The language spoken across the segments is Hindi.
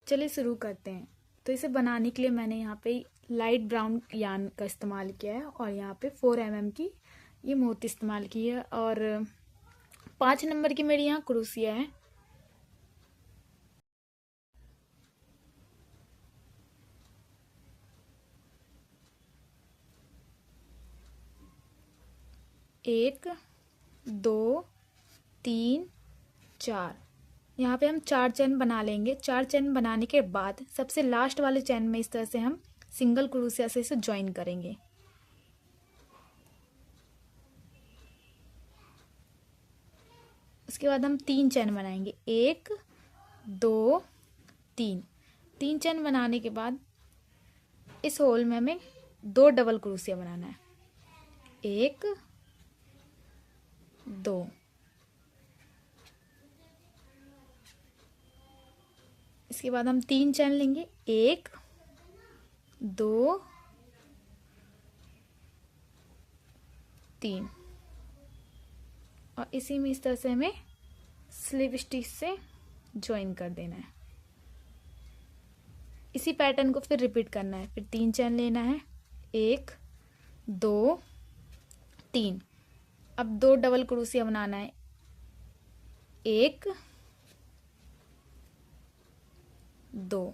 चलिए शुरू करते हैं। तो इसे बनाने के लिए मैंने यहाँ पे लाइट ब्राउन यान का इस्तेमाल किया है और यहाँ पे 4 mm की ये मोती इस्तेमाल की है और 5 नंबर की मेरी यहाँ क्रोशिया है। एक, दो, तीन, चार। यहाँ पे हम 4 चैन बना लेंगे। 4 चैन बनाने के बाद सबसे लास्ट वाले चैन में इस तरह से हम सिंगल क्रोशिया से इसे ज्वाइन करेंगे। उसके बाद हम 3 चैन बनाएंगे। 1, 2, 3। 3 चैन बनाने के बाद इस होल में हमें 2 डबल क्रोशिया बनाना है। 1, 2। इसके बाद हम 3 चैन लेंगे। 1, 2, 3 और इसी में इस तरह से हमें स्लिप स्टिच से ज्वाइन कर देना है। इसी पैटर्न को फिर रिपीट करना है। फिर 3 चैन लेना है। 1, 2, 3। अब 2 डबल क्रोशिया बनाना है। 1, 2।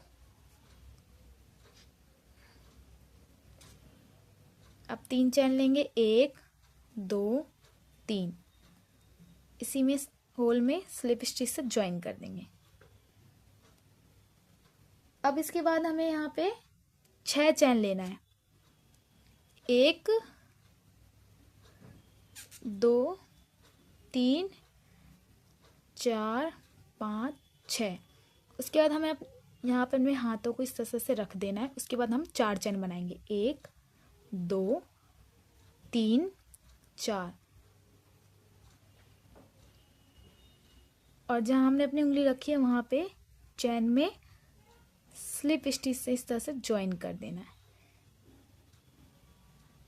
अब 3 चैन लेंगे। 1, 2, 3। इसी में होल में स्लिप स्टिच से ज्वाइन कर देंगे। अब इसके बाद हमें यहाँ पे 6 चैन लेना है। 1, 2, 3, 4, 5, 6। उसके बाद हमें यहाँ पर अपने हाथों को इस तरह से रख देना है। उसके बाद हम 4 चैन बनाएंगे। 1, 2, 3, 4 और जहाँ हमने अपनी उंगली रखी है वहाँ पे चैन में स्लिप स्टिच से इस तरह से ज्वाइन कर देना है।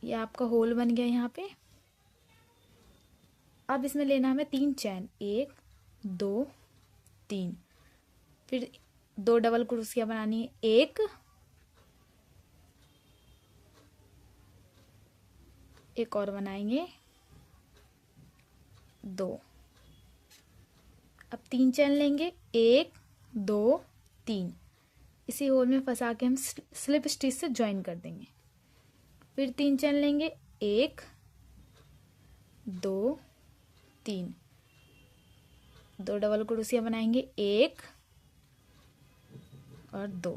ये आपका होल बन गया यहाँ पे। अब इसमें लेना हमें 3 चैन। 1, 2, 3। फिर 2 डबल क्रोशिया बनानी है। 1, एक और बनाएंगे। 2। अब 3 चैन लेंगे। 1, 2, 3। इसी होल में फंसा के हम स्लिप स्टिच से ज्वाइन कर देंगे। फिर 3 चैन लेंगे। 1, 2, 3। 2 डबल क्रोशिया बनाएंगे। 1 और 2।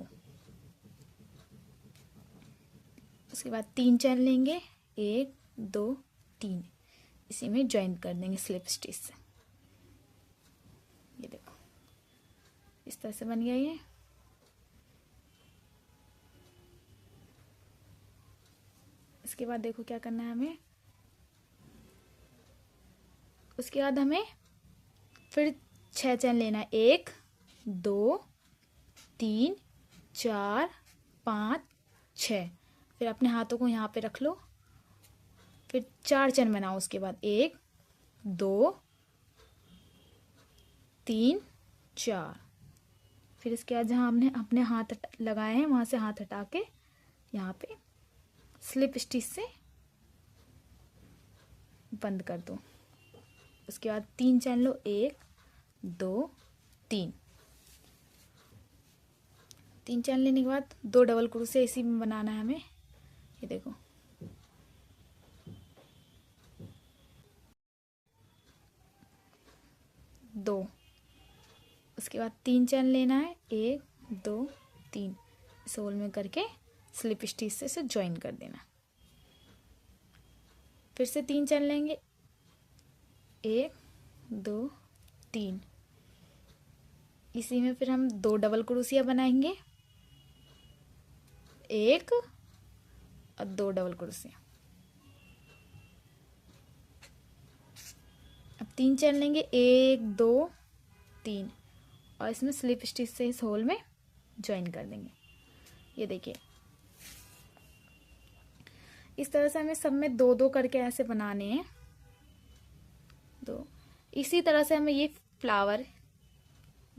उसके बाद 3 चैन लेंगे। 1, 2, 3। इसी में ज्वाइन कर देंगे स्लिप स्टिच से। ये देखो इस तरह से बन गया ये। इसके बाद देखो क्या करना है हमें। उसके बाद हमें फिर 6 चैन लेना है। 1, 2, 3, 4, 5, 6। फिर अपने हाथों को यहाँ पे रख लो। फिर 4 चैन बनाओ। उसके बाद 1, 2, 3, 4। फिर इसके बाद जहाँ हमने अपने हाथ लगाए हैं वहाँ से हाथ हटा के यहाँ पे स्लिप स्टिच से बंद कर दो। उसके बाद 3 चैन लो। 1, 2, 3। 3 चैन लेने के बाद 2 डबल क्रोशिया इसी में बनाना है हमें। ये देखो 2। उसके बाद 3 चैन लेना है। 1, 2, 3। इस होल में करके स्लिप स्टिच से इसे ज्वाइन कर देना। फिर से 3 चैन लेंगे। 1, 2, 3। इसी में फिर हम 2 डबल क्रोशिया बनाएंगे। 1 और 2 डबल क्रोशिया। अब 3 चैन लेंगे। 1, 2, 3 और इसमें स्लिप स्टिच से इस होल में ज्वाइन कर देंगे। ये देखिए इस तरह से हमें सब में 2-2 करके ऐसे बनाने हैं। 2 इसी तरह से हमें ये फ्लावर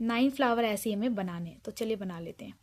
9 फ्लावर ऐसे ही हमें बनाने हैं, तो चलिए बना लेते हैं।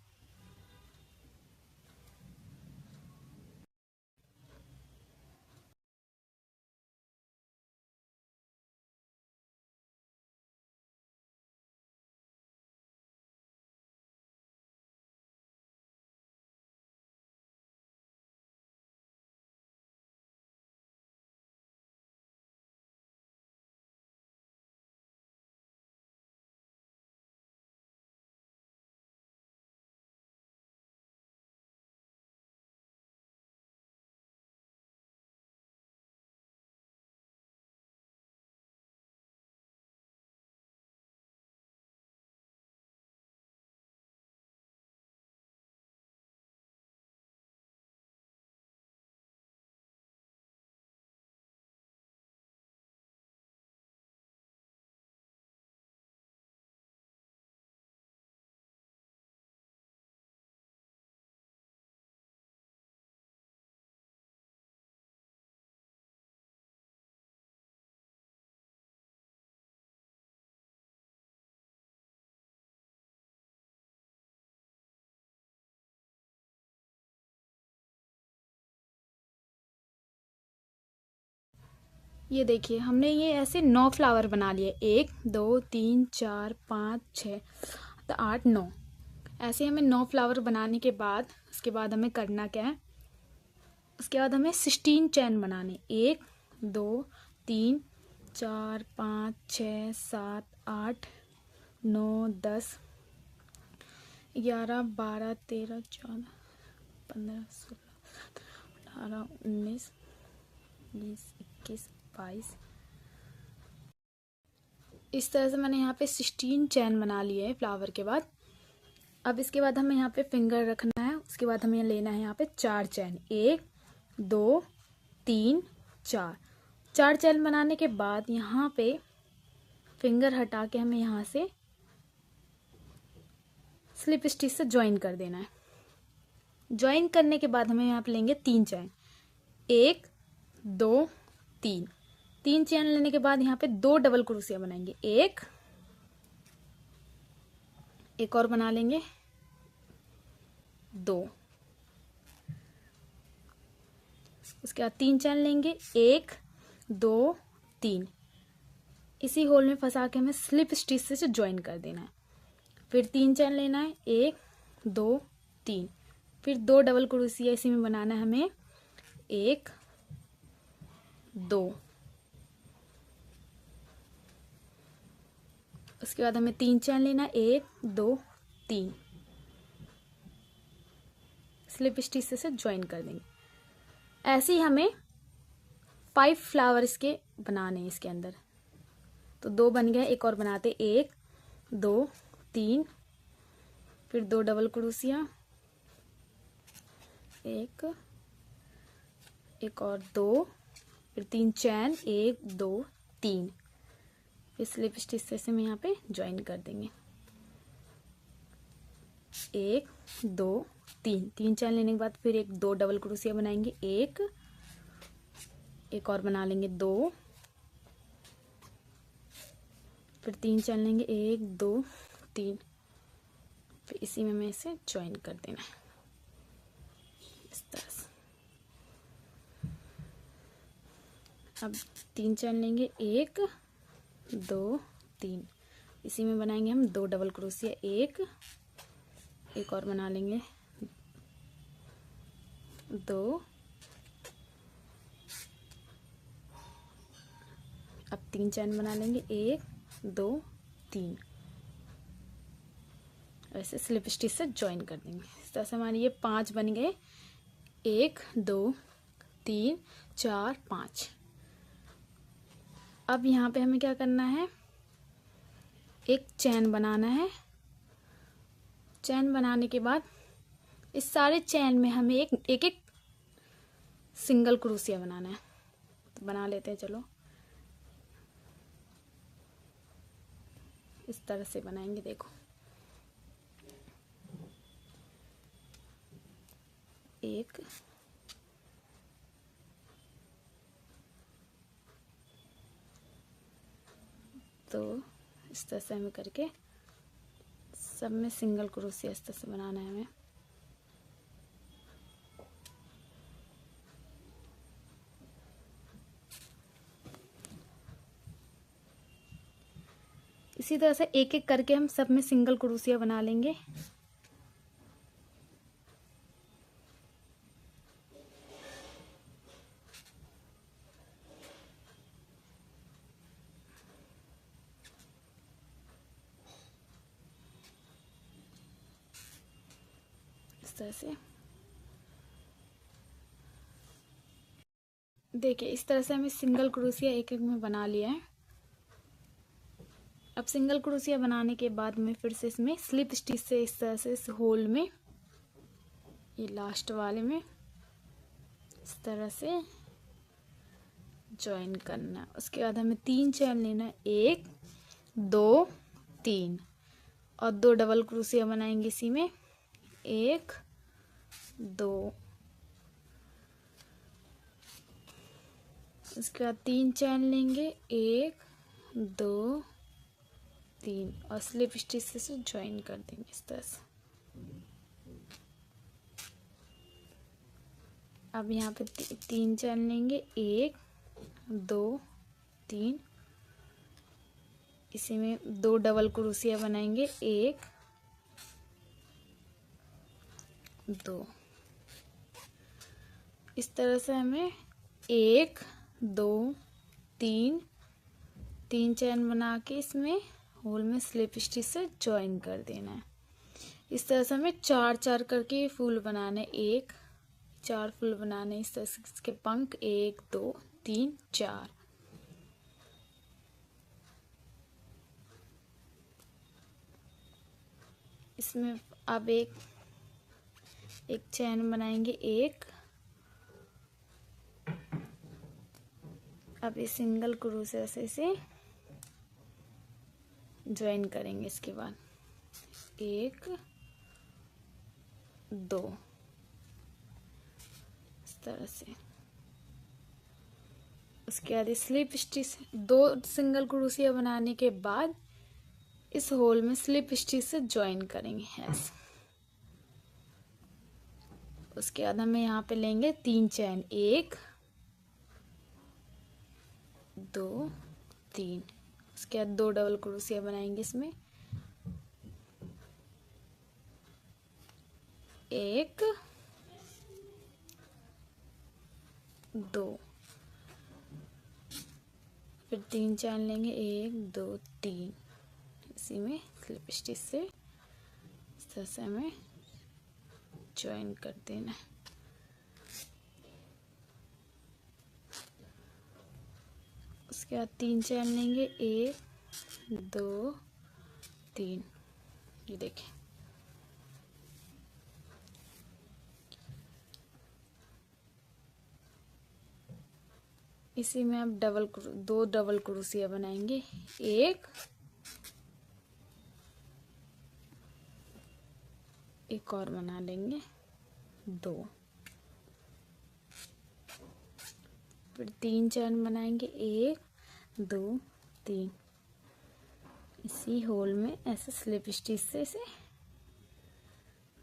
ये देखिए हमने ये ऐसे 9 फ्लावर बना लिए, 1 2 3 4 5 6 तो 8 9। ऐसे हमें 9 फ्लावर बनाने के बाद उसके बाद हमें करना क्या है, उसके बाद हमें 16 चैन बनाने, 1 2 3 4 5 6 7 8 9 10 11 12 13 14 15 16 18 19 20 21 22। इस तरह से मैंने यहाँ पे 16 चैन बना लिए है फ्लावर के बाद। अब इसके बाद हमें यहाँ पे फिंगर रखना है, उसके बाद हमें लेना है यहाँ पे 4 चैन, 1 2 3 4। 4 चैन बनाने के बाद यहाँ पे फिंगर हटा के हमें यहाँ से स्लिप स्टिच से ज्वाइन कर देना है। ज्वाइन करने के बाद हमें यहाँ पे लेंगे 3 चैन, 1 2 3। 3 चैन लेने के बाद यहाँ पे 2 डबल क्रोशिया बनाएंगे, एक और बना लेंगे 2। उसके बाद 3 चैन लेंगे, 1 2 3। इसी होल में फंसा के हमें स्लिप स्टिच से ज्वाइन कर देना है। फिर 3 चैन लेना है, 1 2 3। फिर 2 डबल क्रोशिया इसी में बनाना है हमें, 1 2। उसके बाद हमें 3 चैन लेना है, 1 2 3। स्लिप स्टिच से ज्वाइन कर देंगे। ऐसे ही हमें 5 फ्लावर इसके बनाने हैं इसके अंदर। तो 2 बन गए, एक और बनाते, 1 2 3। फिर 2 डबल क्रोशिया, एक और 2। फिर 3 चैन, 1 2 3। फिर स्लिप स्टिच से हम यहाँ पे ज्वाइन कर देंगे, 1 2 3। 3 चैन लेने के बाद फिर 2 डबल क्रोशिया बनाएंगे, एक और बना लेंगे 2। फिर 3 चैन लेंगे, 1 2 3। फिर इसी में हमें इसे ज्वाइन कर देना है इस तरह से। अब 3 चैन लेंगे, 1 2 3। इसी में बनाएंगे हम 2 डबल क्रोशिया, एक और बना लेंगे 2। अब 3 चैन बना लेंगे, 1 2 3। ऐसे स्लिप स्टिच से ज्वाइन कर देंगे। इस तरह से हमारे ये 5 बन गए, 1 2 3 4 5। अब यहाँ पे हमें क्या करना है, एक चैन बनाना है। चैन बनाने के बाद इस सारे चैन में हमें एक सिंगल क्रोशिया बनाना है। तो बना लेते हैं, चलो इस तरह से बनाएंगे। देखो, 1 2। इस तरह से हमें करके सब में सिंगल क्रोशिया इस तरह से बनाना है हमें। इसी तरह से एक एक करके हम सब में सिंगल क्रोशिया बना लेंगे। इस तरह से देखिए, इस तरह से हमें सिंगल क्रोशिया एक एक में बना लिया है। अब सिंगल क्रोशिया बनाने के बाद में फिर से इसमें स्लिप स्टिच से इस तरह से इस होल में, ये लास्ट वाले में इस तरह से ज्वाइन करना है। उसके बाद हमें 3 चैन लेना है, 1 2 3 और 2 डबल क्रोशिया बनाएंगे इसी में, 1 2। उसके बाद 3 चैन लेंगे, 1 2 3 और स्लिप स्टिच से ज्वाइन कर देंगे इस तरह से। अब यहाँ पे 3 चैन लेंगे, 1 2 3, इसी में 2 डबल क्रोशिया बनाएंगे, 1 2। इस तरह से हमें 1 2 3 3 चैन बना के इसमें होल में स्लिप स्टिच से ज्वाइन कर देना है। इस तरह से हमें 4 4 करके फूल बनाने, 1 4 फूल बनाने इस तरह से, इसके पंख 1 2 3 4। इसमें अब एक चैन बनाएंगे, 1। अब ये सिंगल क्रोशिया से इसे ज्वाइन करेंगे। इसके बाद 1 2 इस तरह से। उसके बाद स्लिप स्टिच, 2 सिंगल क्रोशिया बनाने के बाद इस होल में स्लिप स्टिच से ज्वाइन करेंगे ऐसे। उसके बाद हमें यहाँ पे लेंगे 3 चैन, 1 2 3। उसके बाद 2 डबल क्रोशिया बनाएंगे इसमें, 1 2। फिर 3 चैन लेंगे, 1 2 3, इसी में स्लिप स्टिच से इस तरह से हमें ज्वाइन कर देना है। उसके बाद 3 चैन लेंगे, 1 2 3, ये देखें। इसी में अब 2 डबल क्रोशिया बनाएंगे, 1 एक और बना लेंगे, 2। फिर 3 चैन बनाएंगे, 1 2 3, इसी होल में ऐसे स्लिप स्टिच से इसे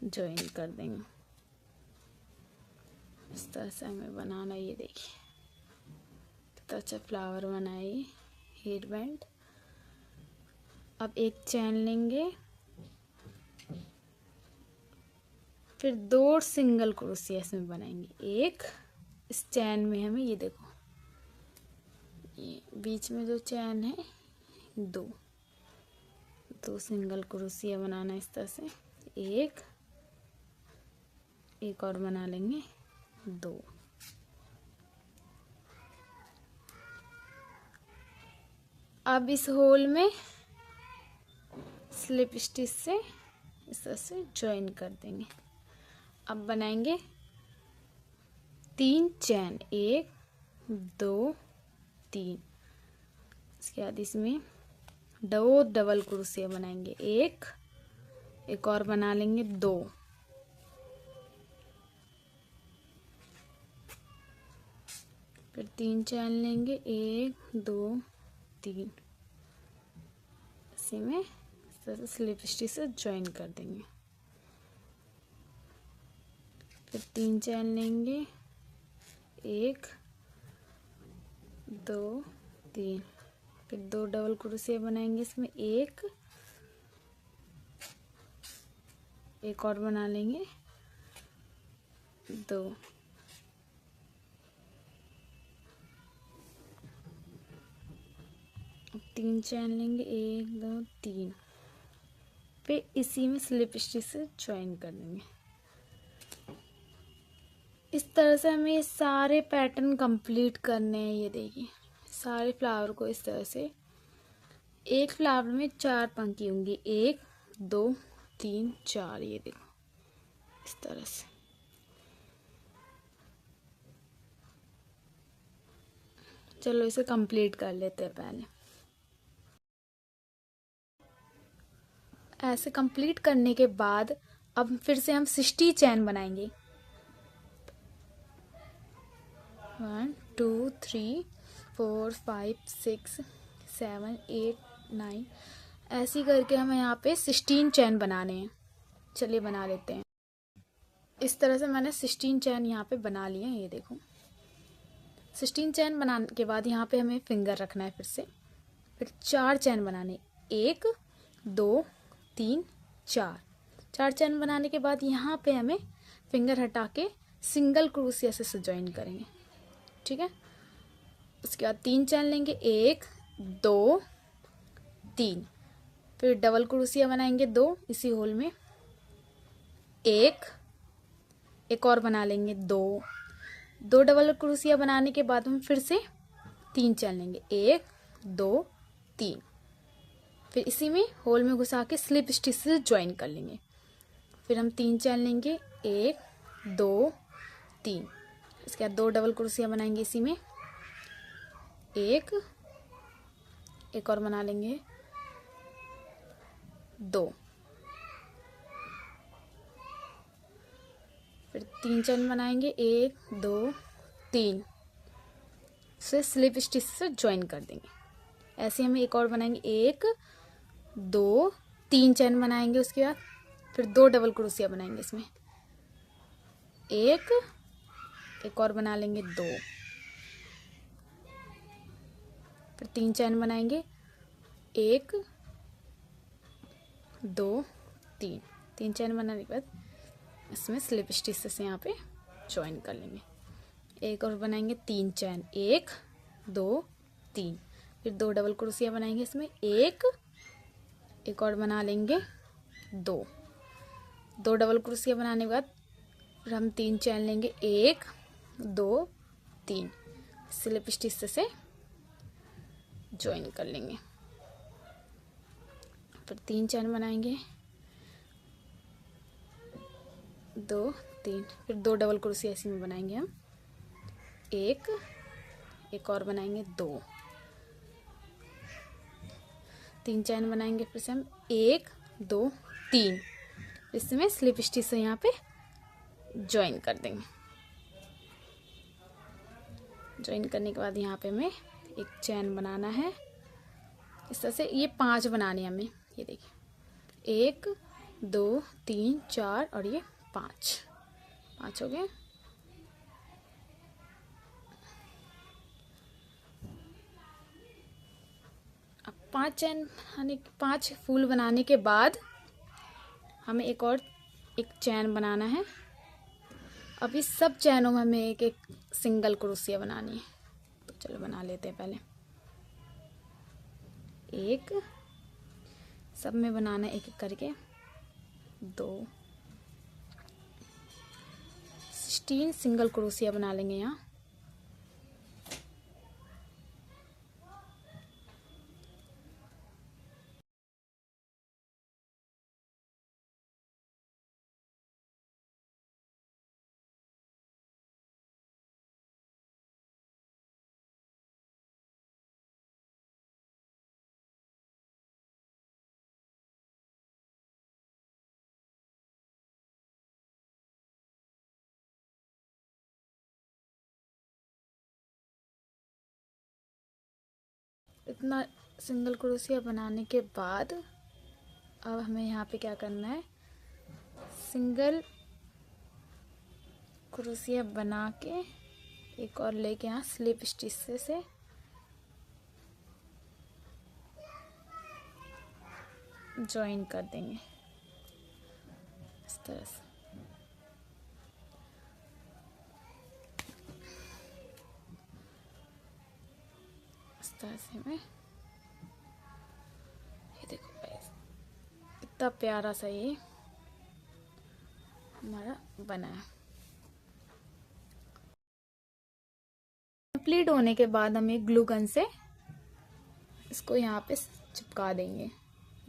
ज्वाइन कर देंगे। इस तरह से हमें बनाना, ये देखिए कितना अच्छा फ्लावर बनाए, हेयर बैंड। अब एक चैन लेंगे, फिर 2 सिंगल क्रोशिया इसमें बनाएंगे, 1 इस चैन में हमें, ये देखो ये बीच में जो चैन है, 2 सिंगल क्रोशिया बनाना इस तरह से, 1 एक और बना लेंगे, 2। अब इस होल में स्लिप स्टिच से इस तरह से ज्वाइन कर देंगे। अब बनाएंगे 3 चैन, 1 2 3। इसके बाद इसमें 2 डबल क्रोशिया बनाएंगे, 1 एक और बना लेंगे, 2। फिर 3 चैन लेंगे, 1 2 3, इसी में इस तरह से स्लिप स्टिच से ज्वाइन कर देंगे। फिर 3 चैन लेंगे, 1 2 3। फिर 2 डबल क्रोशिया बनाएंगे इसमें, एक और बना लेंगे, 2। अब 3 चैन लेंगे, 1 2 3। फिर इसी में स्लिप स्टिच से ज्वाइन कर देंगे। इस तरह से हमें ये सारे पैटर्न कंप्लीट करने हैं। ये देखिए सारे फ्लावर को इस तरह से, एक फ्लावर में 4 पंखी होंगी, 1 2 3 4। ये देखो इस तरह से। चलो इसे कंप्लीट कर लेते हैं पहले। ऐसे कंप्लीट करने के बाद अब फिर से हम 60 चैन बनाएंगे। 1 2 3 4 5 6 7 8 9। ऐसे करके हमें यहाँ पे 16 चैन बनाने हैं। चलिए बना लेते हैं। इस तरह से मैंने 16 चैन यहाँ पे बना लिए हैं। ये देखो 16 चैन बनाने के बाद यहाँ पे हमें फिंगर रखना है फिर से। फिर 4 चैन बनाने, 1 2 3 4। 4 चैन बनाने के बाद यहाँ पे हमें फिंगर हटा के सिंगल क्रोशिया से ज्वाइन करेंगे। ठीक है। उसके बाद 3 चैन लेंगे, 1 2 3। फिर डबल क्रोशिया बनाएंगे 2 इसी होल में, एक और बना लेंगे, 2 डबल क्रोशिया बनाने के बाद हम फिर से 3 चैन लेंगे, 1 2 3। फिर इसी में होल में घुसा के स्लिप स्टिच से ज्वाइन कर लेंगे। फिर हम 3 चैन लेंगे, 1 2 3। इसके बाद 2 डबल क्रोशिया बनाएंगे इसी में, एक और बना लेंगे, 2। फिर 3 चैन बनाएंगे, 1 2 3 से स्लिप स्टिच से ज्वाइन कर देंगे। ऐसे हम एक और बनाएंगे, 1 2 3 चैन बनाएंगे। उसके बाद फिर 2 डबल क्रोशिया बनाएंगे इसमें, एक और बना लेंगे, 2। फिर 3 चैन बनाएंगे, 1 2 3। 3 चैन बनाने के बाद इसमें स्लिप स्टिच से यहाँ पे ज्वाइन कर लेंगे। एक और बनाएंगे 3 चैन, 1 2 3। फिर 2 डबल क्रोशिया बनाएंगे इसमें, एक और बना लेंगे, 2 डबल क्रोशिया बनाने के बाद फिर हम 3 चैन लेंगे, 1 2 3। स्लिप स्टिच से ज्वाइन कर लेंगे। फिर 3 चैन बनाएंगे, 2 3। फिर 2 डबल क्रोशिया इसी में बनाएंगे हम, एक और बनाएंगे, 2। 3 चैन बनाएंगे फिर से हम, 1 2 3। इसमें स्लिप स्टिच से यहाँ पे ज्वाइन कर देंगे। ज्वाइन करने के बाद यहाँ पे हमें एक चैन बनाना है। इस तरह से ये 5 बनाने हैं हमें। ये देखिए 1 2 3 4 और ये 5 हो गए। अब 5 चैन बनाने, 5 फूल बनाने के बाद हमें एक चैन बनाना है। अब इस सब चैनों में हमें एक सिंगल क्रोशिया बनानी है। तो चलो बना लेते हैं पहले। सब में बनाना है एक एक करके, 2 16 सिंगल क्रोशिया बना लेंगे यहाँ। इतना सिंगल क्रोशिया बनाने के बाद अब हमें यहाँ पे क्या करना है, सिंगल क्रोशिया बना के एक और लेके यहाँ स्लिप स्टिच से ज्वाइन कर देंगे इस तरह से। इस तरह से हमें, ये देखो गाइस कितना प्यारा सा ये हमारा बना है। कंप्लीट होने के बाद हम एक ग्लू गन से इसको यहाँ पे चिपका देंगे।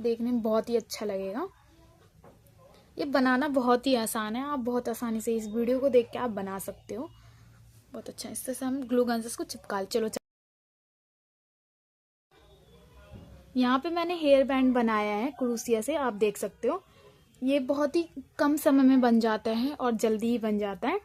देखने में बहुत ही अच्छा लगेगा। ये बनाना बहुत ही आसान है, आप बहुत आसानी से इस वीडियो को देख के आप बना सकते हो। बहुत अच्छा, इस तरह से हम ग्लू गन से इसको चिपका। चलो यहाँ पे मैंने हेयर बैंड बनाया है क्रोशिया से, आप देख सकते हो। ये बहुत ही कम समय में बन जाता है और जल्दी ही बन जाता है।